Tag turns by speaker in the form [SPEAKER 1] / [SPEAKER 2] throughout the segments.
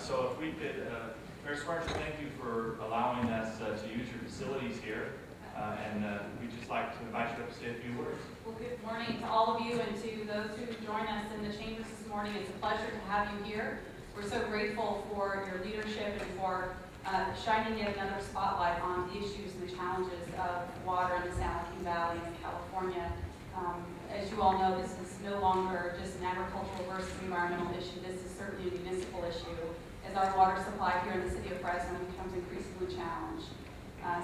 [SPEAKER 1] So if we could, Mayor Sparks, thank you for allowing us to use your facilities here. And we'd just like to invite you up to say a few words.
[SPEAKER 2] Well, good morning to all of you and to those who join us in the chambers this morning. It's a pleasure to have you here. We're so grateful for your leadership and for shining yet another spotlight on the issues and the challenges of water in the San Joaquin Valley and California. As you all know, this is no longer just an agricultural versus environmental issue. This is certainly a municipal issue as our water supply here in the city of Fresno becomes increasingly challenged.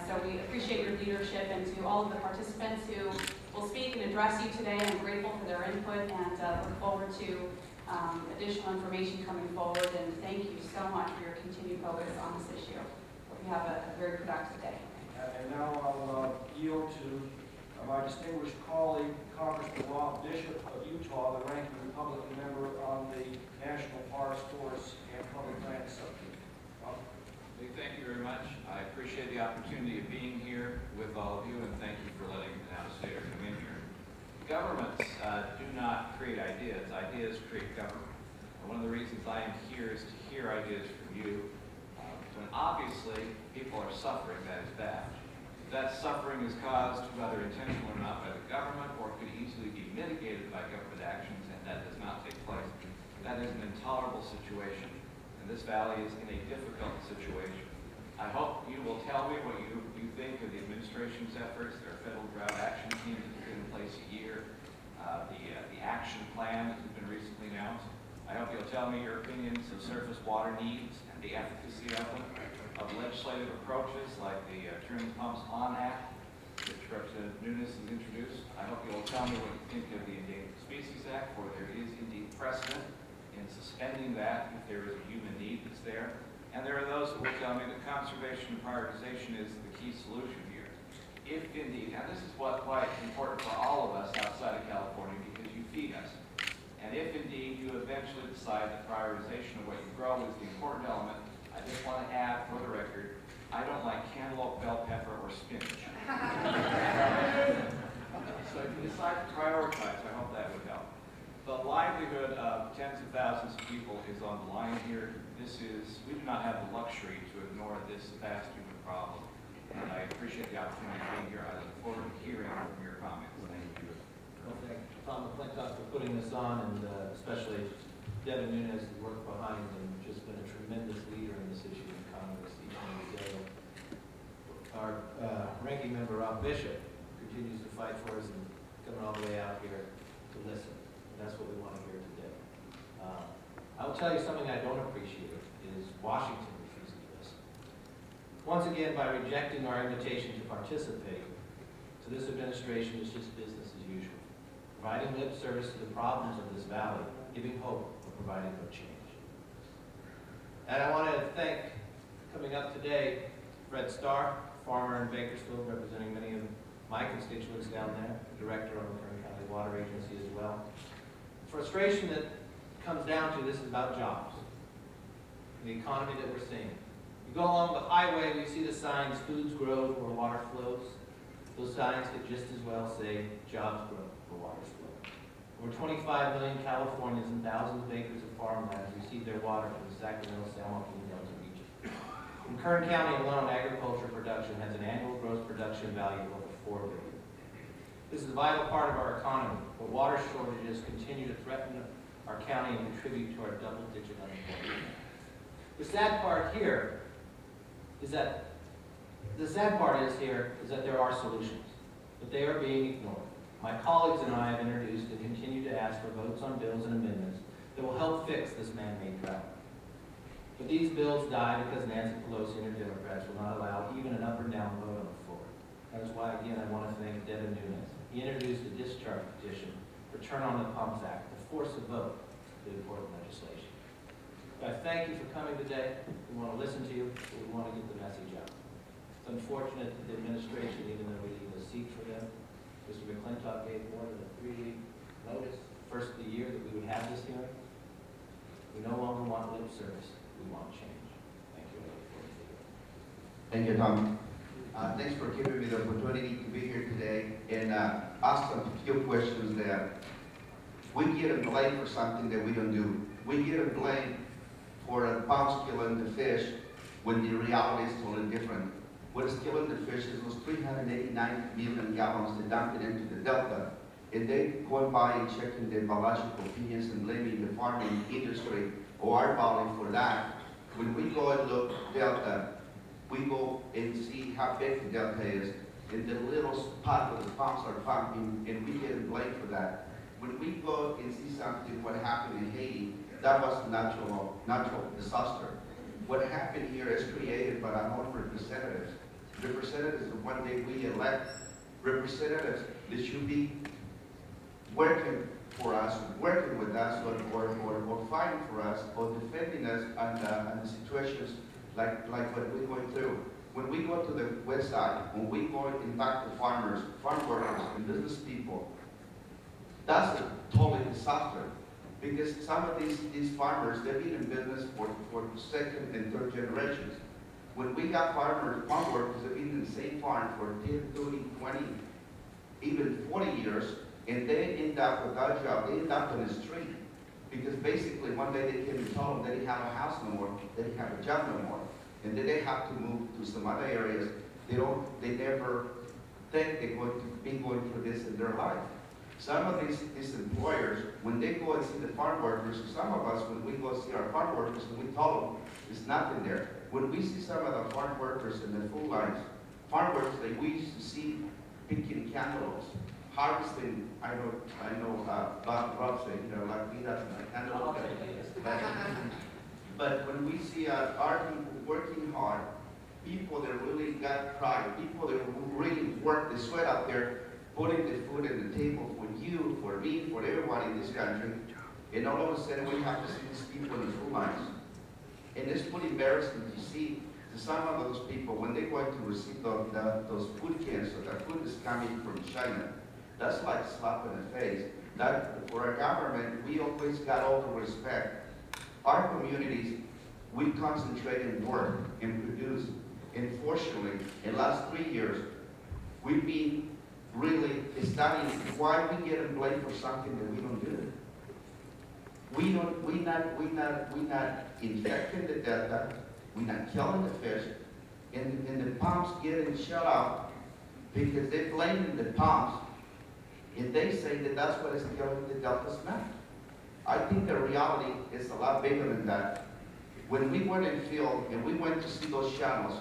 [SPEAKER 2] So we appreciate your leadership, and to all of the participants who will speak and address you today, I'm grateful for their input and look forward to additional information coming forward. And thank you so much for your continued focus on this issue. Hope you have a very productive day.
[SPEAKER 3] And now I'll yield to my distinguished colleague, Congressman Rob Bishop of Utah, the ranking Republican member on the National Forest and Public Land Subcommittee.
[SPEAKER 4] Thank you very much. I appreciate the opportunity of being here with all of you, and thank you for letting an out-of-stater come in here. Governments do not create ideas. Ideas create government. And one of the reasons I am here is to hear ideas from you. When obviously people are suffering, that is bad. That suffering is caused, whether intentional or not, by the government, or could easily be mitigated by government actions, and that does not take place. That is an intolerable situation, and this valley is in a difficult situation. I hope you will tell me what you think of the administration's efforts. There are federal drought action teams that have been in place a year. The action plan that has been recently announced. I hope you'll tell me your opinions of surface water needs and the efficacy of them, of legislative approaches like the Turning Pumps On Act, which Representative Nunes has introduced. I hope you'll tell me what you think of the Endangered Species Act, for there is indeed precedent in suspending that if there is a human need that's there. And there are those who will tell me that conservation and prioritization is the key solution here. If indeed, and this is why it's important for all of us outside of California, because you feed us. And if indeed you eventually decide that prioritization of what you grow is the important element, I just want to add for the record, I don't like cantaloupe, bell pepper, or spinach. So if you decide to prioritize, I hope that would help. The livelihood of tens of thousands of people is on the line here. We do not have the luxury to ignore this vast human problem. And I appreciate the opportunity of being here. I look forward to hearing from your comments. Thank you.
[SPEAKER 5] Well, thank Tom McClintock for putting this on, and especially Devin Nunes, who worked behind and just been a tremendous leader in this issue in Congress each and every day. Our ranking member, Rob Bishop, continues to fight for us and coming all the way out here to listen. And that's what we want to hear today. I will tell you something I don't appreciate is Washington refusing to listen. Once again, by rejecting our invitation to participate, to this administration is just business as usual. Providing lip service to the problems of this valley, giving hope, but providing no change. And I want to thank, coming up today, Fred Starr, farmer in Bakersfield, representing many of my constituents down there, director of the Kern County Water Agency as well. Frustration that comes down to this is about jobs, the economy that we're seeing. You go along the highway, we see the signs, foods grow where water flows. Those signs could just as well say, jobs grow where waters flow. Over 25 million Californians and thousands of acres of farmland receive their water from the Sacramento-San Joaquin Delta region. In Kern County alone, agriculture production has an annual gross production value of over $4 billion. This is a vital part of our economy, but water shortages continue to threaten our county and contribute to our double-digit unemployment. The sad part is that there are solutions, but they are being ignored. My colleagues and I have introduced and continue to ask for votes on bills and amendments that will help fix this man-made drought. But these bills die because Nancy Pelosi and her Democrats will not allow even an up or down vote on the floor. That is why, again, I want to thank Devin Nunes. He introduced a discharge petition for Turn on the Pumps Act to force a vote to the important legislation. But I thank you for coming today. We want to listen to you, but we want to get the message out. It's unfortunate that the administration, even though we leave a seat for them, Mr. McClintock gave more than a 3-week notice, first of the year, that we would have this hearing. We no longer want lip service. We want change. Thank you.
[SPEAKER 6] Thank you, Tom. Thanks for giving me the opportunity to be here today and ask a few questions that we get blamed for something that we don't do. We get blamed for a pumps killing the fish when the reality is totally different. What is killing the fish is those 389 million gallons they dump it into the delta. And they going by and checking the biological opinions and blaming the farming industry or our valley for that. When we go and look delta, we go and see how big the delta is, and the little spot where the pumps are pumping, and we get blamed for that. When we go and see something, what happened in Haiti, that was natural disaster. What happened here is created by our own representatives. Representatives, one day we elect representatives that should be working for us, working with us, or fighting for us, or defending us on the situations like what we're going through. When we go to the west side, when we go and back to farmers, farm workers, and business people, that's a total disaster. Because some of these farmers, they've been in business for second and third generations. When we got farmers, farm workers that have been in the same farm for 10, 30, 20, even 40 years, and they end up without a job, they end up on the street. Because basically one day they came and told them they didn't have a house no more, they didn't have a job no more. And then they have to move to some other areas. They never think they're going to be going through this in their life. Some of these employers, when they go and see the farm workers, or some of us, when we go see our farm workers, and we tell them there's nothing there. When we see some of the farm workers in the food lines, farm workers that we used to see picking cantaloupes, harvesting, I know, Bob said, like he doesn't like cantaloupe. But when we see our people working hard, people that really got pride, people that really work, they sweat out there, putting the food on the table for you, for me, for everyone in this country, and all of a sudden we have to see these people in the food lines. And it's pretty embarrassing to see some of those people, when they're going to receive those food cans, so that food is coming from China. That's like a slap in the face. That, for our government, we always got all the respect. Our communities, we concentrate and work and produce. And fortunately, in the last 3 years, we've been really studying why we get blamed for something that we don't do. We're not infecting the delta, we're not killing the fish, and the pumps getting shut off because they're blaming the pumps, and they say that that's what is killing the delta's mouth. I think the reality is a lot bigger than that. When we went in field and we went to see those channels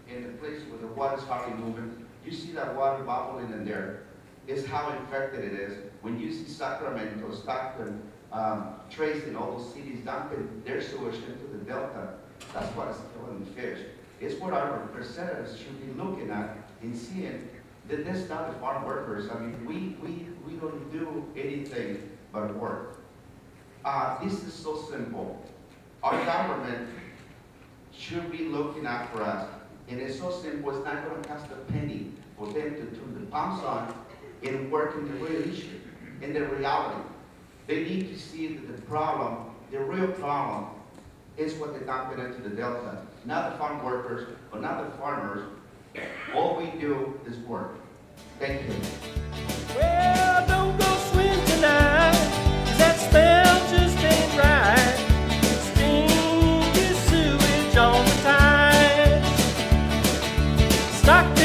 [SPEAKER 6] in the place where the water's hardly moving, you see that water bubbling in there. It's how infected it is. When you see Sacramento, Stockton, Tracy, and all those cities dumping their sewage into the delta, that's what is killing the fish. It's what our representatives should be looking at and seeing that this not the farm workers. I mean, we don't do anything but work. This is so simple. Our government should be looking out for us. And it's so simple, it's not going to cost a penny for them to turn the pumps on and work in the real issue, in the reality. They need to see that the problem, the real problem, is what they're dumping into the delta. Not the farm workers, or not the farmers. All we do is work. Thank you.
[SPEAKER 7] Well, don't go swim tonight, 'cause that smell just ain't right. Stinky sewage on the tide. Stock